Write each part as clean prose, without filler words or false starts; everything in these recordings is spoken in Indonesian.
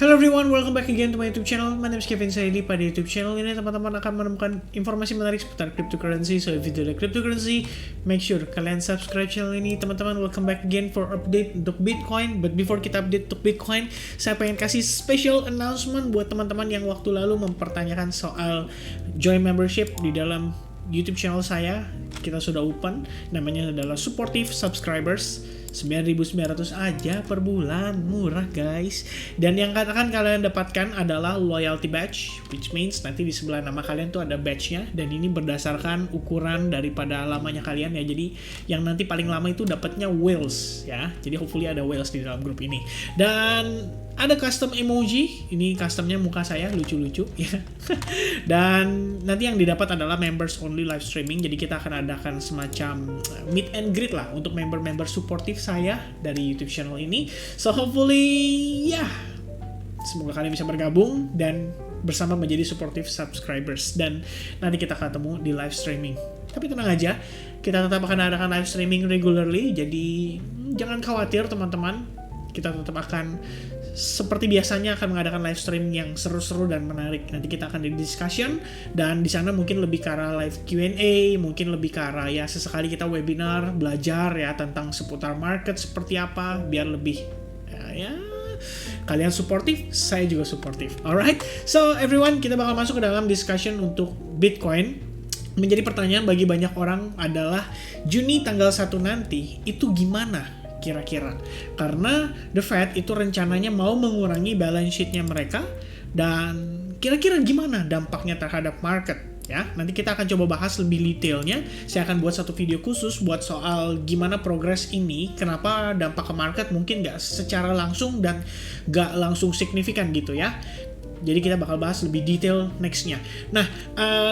Hello everyone, welcome back again to my YouTube channel. My name is Kevin Saidi. Pada YouTube channel ini teman-teman akan menemukan informasi menarik seputar cryptocurrency. So if you do like cryptocurrency, make sure kalian subscribe channel ini. Teman-teman, welcome back again for update untuk Bitcoin. But before kita update untuk Bitcoin, saya pengen kasih special announcement buat teman-teman yang waktu lalu mempertanyakan soal join membership di dalam YouTube channel saya. Kita sudah open, namanya adalah Supportive Subscribers. 9.900 aja per bulan, murah guys. Dan yang akan kalian dapatkan adalah loyalty badge, which means nanti di sebelah nama kalian tuh ada badge-nya, dan ini berdasarkan ukuran daripada lamanya kalian ya. Jadi yang nanti paling lama itu dapatnya whales ya. Jadi hopefully ada whales di dalam grup ini. Dan ada custom emoji, ini customnya muka saya lucu-lucu ya. Dan nanti yang didapat adalah members only live streaming. Jadi kita akan adakan semacam meet and greet lah untuk member-member supportive saya dari YouTube channel ini. So hopefully ya, semoga kalian bisa bergabung dan bersama menjadi supportive subscribers. Dan nanti kita ketemu di live streaming. Tapi tenang aja, kita tetap akan adakan live streaming regularly. Jadi jangan khawatir teman-teman, kita tetap akan seperti biasanya akan mengadakan live stream yang seru-seru dan menarik. Nanti kita akan di discussion, dan di sana mungkin lebih ke arah live Q&A, mungkin lebih ke arah ya sesekali kita webinar, belajar ya tentang seputar market seperti apa, biar lebih ya kalian supportive, saya juga supportive. Alright, so everyone, kita bakal masuk ke dalam discussion untuk Bitcoin. Menjadi pertanyaan bagi banyak orang adalah Juni tanggal 1 nanti itu gimana kira-kira, karena The Fed itu rencananya mau mengurangi balance sheet-nya mereka, dan kira-kira gimana dampaknya terhadap market ya. Nanti kita akan coba bahas lebih detailnya. Saya akan buat satu video khusus buat soal gimana progres ini, kenapa dampak ke market mungkin nggak secara langsung dan nggak langsung signifikan gitu ya. Jadi kita bakal bahas lebih detail nextnya. Nah,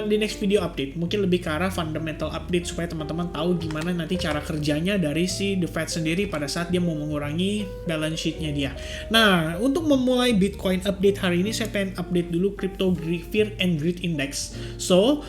di next video update mungkin lebih ke arah fundamental update supaya teman-teman tahu gimana nanti cara kerjanya dari si The Fed sendiri pada saat dia mau mengurangi balance sheet-nya dia. Nah, untuk memulai Bitcoin update hari ini, saya pengen update dulu Crypto Fear and Greed Index. So,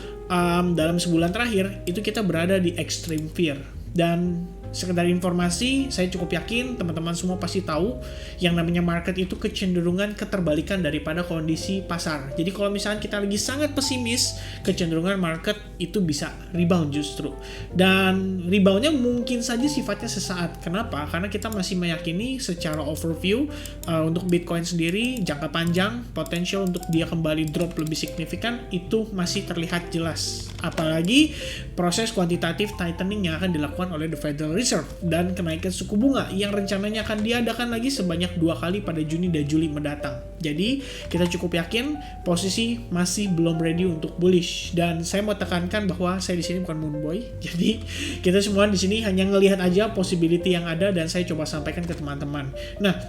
dalam sebulan terakhir itu kita berada di extreme fear. Dan sekedar informasi, saya cukup yakin teman-teman semua pasti tahu yang namanya market itu kecenderungan keterbalikan daripada kondisi pasar. Jadi kalau misalnya kita lagi sangat pesimis, kecenderungan market itu bisa rebound justru. Dan reboundnya mungkin saja sifatnya sesaat. Kenapa? Karena kita masih meyakini secara overview untuk Bitcoin sendiri jangka panjang potensial untuk dia kembali drop lebih signifikan itu masih terlihat jelas. Apalagi proses kuantitatif tightening yang akan dilakukan oleh the Federal Reserve dan kenaikan suku bunga yang rencananya akan diadakan lagi sebanyak 2 kali pada Juni dan Juli mendatang. Jadi kita cukup yakin posisi masih belum ready untuk bullish, dan saya mau tekankan bahwa saya di sini bukan moon boy. Jadi kita semua di sini hanya ngelihat aja possibility yang ada dan saya coba sampaikan ke teman-teman. Nah,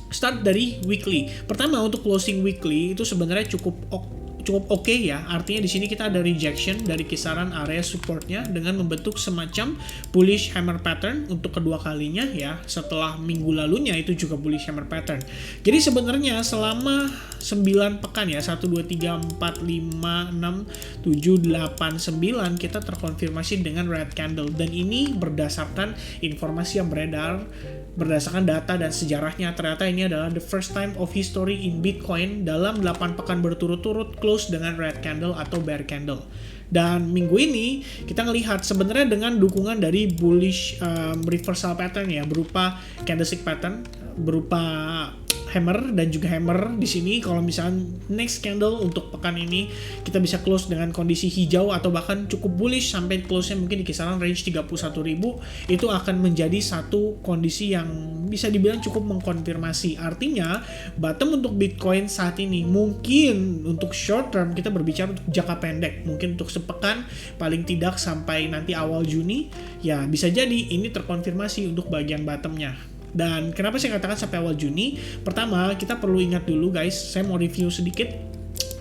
start dari weekly. Pertama, untuk closing weekly itu sebenarnya cukup oke ya. Artinya di sini kita ada rejection dari kisaran area supportnya dengan membentuk semacam bullish hammer pattern untuk kedua kalinya ya. Setelah minggu lalunya itu juga bullish hammer pattern. Jadi sebenarnya selama 9 pekan ya, 1 2 3 4 5 6 7 8 9 kita terkonfirmasi dengan red candle, dan ini berdasarkan informasi yang beredar berdasarkan data dan sejarahnya. Ternyata ini adalah the first time of history in Bitcoin dalam 8 pekan berturut-turut close dengan red candle atau bear candle. Dan minggu ini kita ngelihat sebenarnya dengan dukungan dari bullish reversal pattern ya, berupa candlestick pattern, berupa hammer dan juga hammer di sini. Kalau misalnya next candle untuk pekan ini kita bisa close dengan kondisi hijau atau bahkan cukup bullish sampai close-nya mungkin di kisaran range 31.000, itu akan menjadi satu kondisi yang bisa dibilang cukup mengkonfirmasi. Artinya bottom untuk Bitcoin saat ini mungkin untuk short term kita berbicara untuk jangka pendek, mungkin untuk sepekan paling tidak sampai nanti awal Juni ya, bisa jadi ini terkonfirmasi untuk bagian bottomnya. Dan kenapa saya katakan sampai awal Juni? Pertama, kita perlu ingat dulu guys, saya mau review sedikit.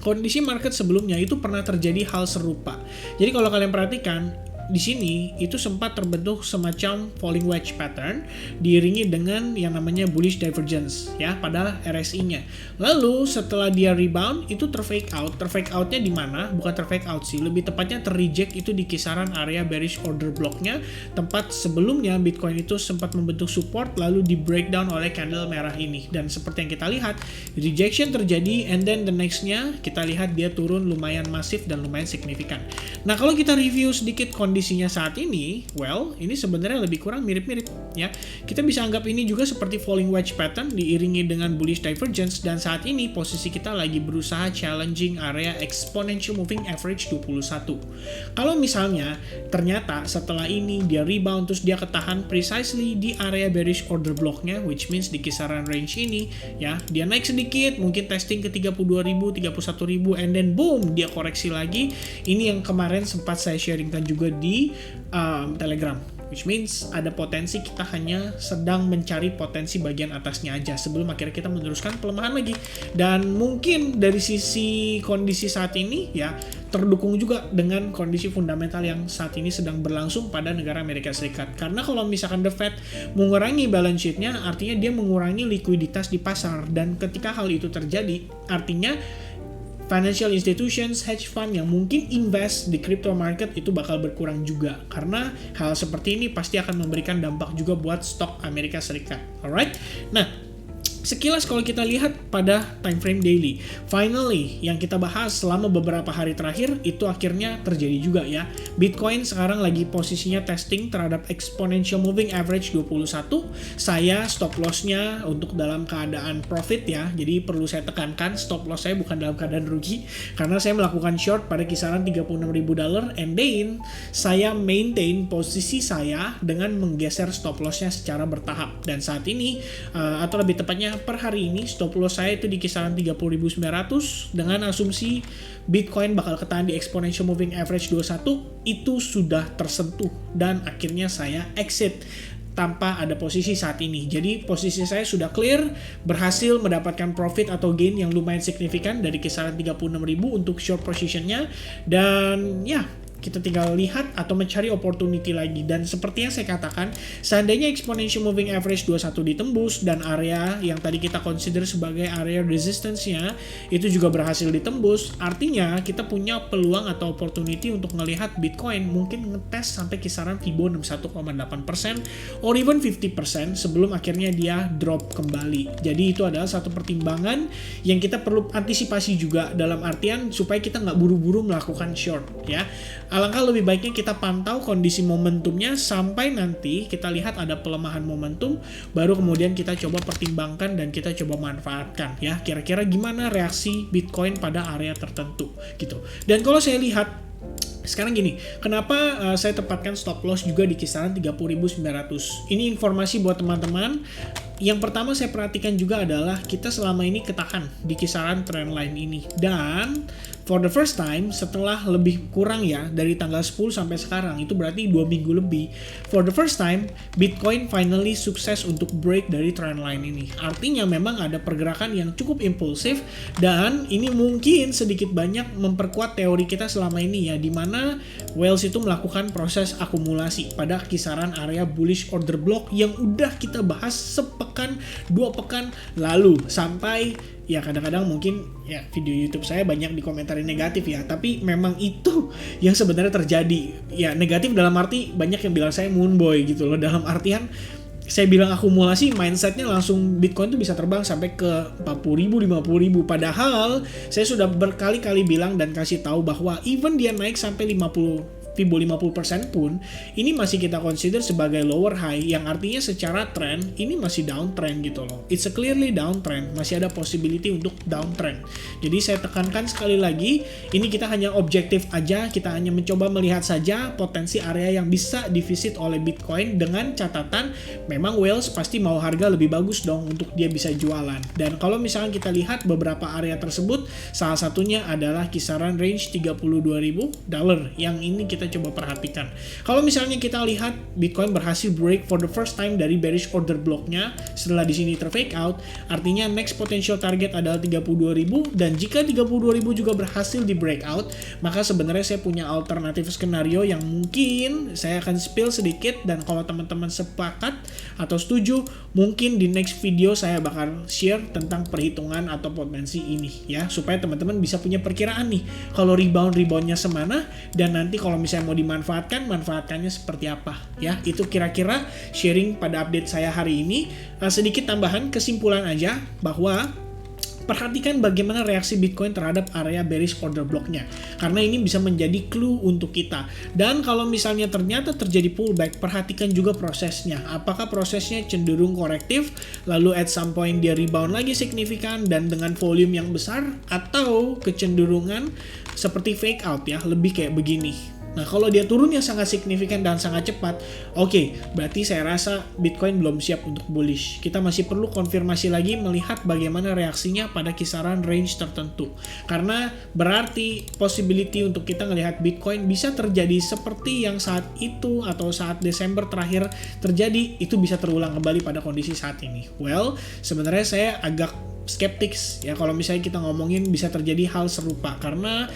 Kondisi market sebelumnya itu pernah terjadi hal serupa. Jadi kalau kalian perhatikan, di sini itu sempat terbentuk semacam falling wedge pattern diiringi dengan yang namanya bullish divergence ya pada RSI-nya. Lalu setelah dia rebound itu terfake out. Terfake out-nya di mana? Bukan terfake out sih, lebih tepatnya terreject itu di kisaran area bearish order block-nya, tempat sebelumnya Bitcoin itu sempat membentuk support lalu di breakdown oleh candle merah ini. Dan seperti yang kita lihat, rejection terjadi and then the next-nya kita lihat dia turun lumayan masif dan lumayan signifikan. Nah, kalau kita review sedikit kondisinya saat ini, well, ini sebenarnya lebih kurang mirip-mirip ya. Kita bisa anggap ini juga seperti falling wedge pattern diiringi dengan bullish divergence, dan saat ini posisi kita lagi berusaha challenging area exponential moving average 21. Kalau misalnya ternyata setelah ini dia rebound terus dia ketahan precisely di area bearish order block-nya, which means di kisaran range ini ya, dia naik sedikit, mungkin testing ke 32.000, 31.000 and then boom, dia koreksi lagi. Ini yang kemarin sempat saya sharingkan juga di Telegram, which means ada potensi kita hanya sedang mencari potensi bagian atasnya aja sebelum akhirnya kita meneruskan pelemahan lagi. Dan mungkin dari sisi kondisi saat ini ya, terdukung juga dengan kondisi fundamental yang saat ini sedang berlangsung pada negara Amerika Serikat. Karena kalau misalkan The Fed mengurangi balance sheet-nya, artinya dia mengurangi likuiditas di pasar, dan ketika hal itu terjadi, artinya financial institutions, hedge fund yang mungkin invest di crypto market itu bakal berkurang juga, karena hal seperti ini pasti akan memberikan dampak juga buat stok Amerika Serikat. Alright, nah sekilas kalau kita lihat pada time frame daily, finally yang kita bahas selama beberapa hari terakhir itu akhirnya terjadi juga ya. Bitcoin sekarang lagi posisinya testing terhadap exponential moving average 21. Saya stop loss-nya untuk dalam keadaan profit ya. Jadi perlu saya tekankan, stop loss saya bukan dalam keadaan rugi, karena saya melakukan short pada kisaran $36.000 and then saya maintain posisi saya dengan menggeser stop loss-nya secara bertahap. Dan saat ini atau lebih tepatnya per hari ini stop loss saya itu di kisaran 30.900 dengan asumsi Bitcoin bakal ketahan di exponential moving average 21 itu sudah tersentuh, dan akhirnya saya exit tanpa ada posisi saat ini. Jadi posisi saya sudah clear, berhasil mendapatkan profit atau gain yang lumayan signifikan dari kisaran 36.000 untuk short positionnya, dan ya kita tinggal lihat atau mencari opportunity lagi. Dan seperti yang saya katakan, seandainya exponential moving average 21 ditembus dan area yang tadi kita consider sebagai area resistance-nya itu juga berhasil ditembus, artinya kita punya peluang atau opportunity untuk melihat Bitcoin mungkin ngetes sampai kisaran Fibonacci 61,8% or even 50% sebelum akhirnya dia drop kembali. Jadi itu adalah satu pertimbangan yang kita perlu antisipasi juga, dalam artian supaya kita nggak buru-buru melakukan short ya. Alangkah lebih baiknya kita pantau kondisi momentumnya sampai nanti kita lihat ada pelemahan momentum, baru kemudian kita coba pertimbangkan dan kita coba manfaatkan ya, kira-kira gimana reaksi Bitcoin pada area tertentu gitu. Dan kalau saya lihat sekarang gini, kenapa saya tepatkan stop loss juga di kisaran 30.900. Ini informasi buat teman-teman. Yang pertama saya perhatikan juga adalah kita selama ini ketahan di kisaran trendline ini, dan for the first time setelah lebih kurang ya dari tanggal 10 sampai sekarang, itu berarti 2 minggu lebih, for the first time Bitcoin finally sukses untuk break dari trendline ini. Artinya memang ada pergerakan yang cukup impulsif, dan ini mungkin sedikit banyak memperkuat teori kita selama ini ya, dimana whales itu melakukan proses akumulasi pada kisaran area bullish order block yang udah kita bahas sepekan 2 pekan lalu, sampai ya kadang-kadang mungkin ya video YouTube saya banyak dikomentarin negatif ya, tapi memang itu yang sebenarnya terjadi ya. Negatif dalam arti banyak yang bilang saya moonboy gitu loh, dalam artian saya bilang akumulasi, mindsetnya langsung Bitcoin tuh bisa terbang sampai ke 40.000, 50.000. Padahal saya sudah berkali-kali bilang dan kasih tahu bahwa even dia naik sampai 50% pun, ini masih kita consider sebagai lower high, yang artinya secara trend ini masih downtrend gitu loh. It's a clearly downtrend, masih ada possibility untuk downtrend. Jadi saya tekankan sekali lagi, ini kita hanya objektif aja, kita hanya mencoba melihat saja potensi area yang bisa divisit oleh Bitcoin, dengan catatan memang whales pasti mau harga lebih bagus dong untuk dia bisa jualan. Dan kalau misalnya kita lihat beberapa area tersebut, salah satunya adalah kisaran range $32.000 yang ini kita kita coba perhatikan. Kalau misalnya kita lihat Bitcoin berhasil break for the first time dari bearish order blocknya setelah di sini terfake out, artinya next potential target adalah 32.000, dan jika 32.000 juga berhasil di breakout, maka sebenarnya saya punya alternatif skenario yang mungkin saya akan spill sedikit, dan kalau teman-teman sepakat atau setuju, mungkin di next video saya bakal share tentang perhitungan atau potensi ini ya, supaya teman-teman bisa punya perkiraan nih kalau reboundnya semana, dan nanti kalau misalnya mau dimanfaatkan, manfaatkannya seperti apa ya. Itu kira-kira sharing pada update saya hari ini. Sedikit tambahan kesimpulan aja bahwa perhatikan bagaimana reaksi Bitcoin terhadap area bearish order blocknya, karena ini bisa menjadi clue untuk kita. Dan kalau misalnya ternyata terjadi pullback, perhatikan juga prosesnya. Apakah prosesnya cenderung korektif, lalu at some point dia rebound lagi signifikan dan dengan volume yang besar, atau kecenderungan seperti fake out ya, lebih kayak begini. Nah, kalau dia turunnya sangat signifikan dan sangat cepat, oke, berarti saya rasa Bitcoin belum siap untuk bullish. Kita masih perlu konfirmasi lagi melihat bagaimana reaksinya pada kisaran range tertentu. Karena berarti possibility untuk kita melihat Bitcoin bisa terjadi seperti yang saat itu atau saat Desember terakhir terjadi, itu bisa terulang kembali pada kondisi saat ini. Well, sebenarnya saya agak skeptics ya kalau misalnya kita ngomongin bisa terjadi hal serupa, karena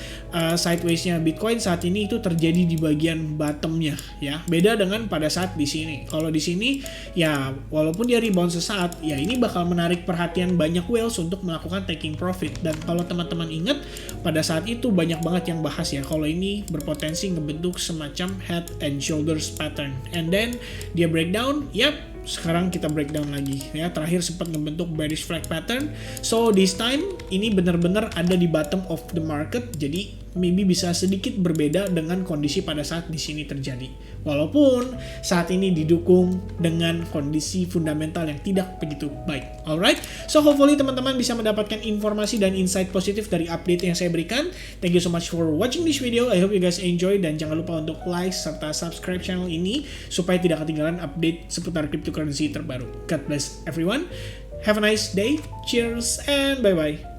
sideways-nya Bitcoin saat ini itu terjadi di bagian bottom-nya ya. Beda dengan pada saat di sini. Kalau di sini ya walaupun dia rebound sesaat, ya ini bakal menarik perhatian banyak whales untuk melakukan taking profit. Dan kalau teman-teman ingat pada saat itu banyak banget yang bahas ya kalau ini berpotensi ngebentuk semacam head and shoulders pattern. And then dia breakdown, yap, sekarang kita breakdown lagi ya, terakhir sempat membentuk bearish flag pattern. So this time ini benar-benar ada di bottom of the market, jadi maybe bisa sedikit berbeda dengan kondisi pada saat di sini terjadi. Walaupun saat ini didukung dengan kondisi fundamental yang tidak begitu baik. Alright, so hopefully teman-teman bisa mendapatkan informasi dan insight positif dari update yang saya berikan. Thank you so much for watching this video. I hope you guys enjoy, dan jangan lupa untuk like serta subscribe channel ini supaya tidak ketinggalan update seputar cryptocurrency terbaru. God bless everyone. Have a nice day. Cheers and bye-bye.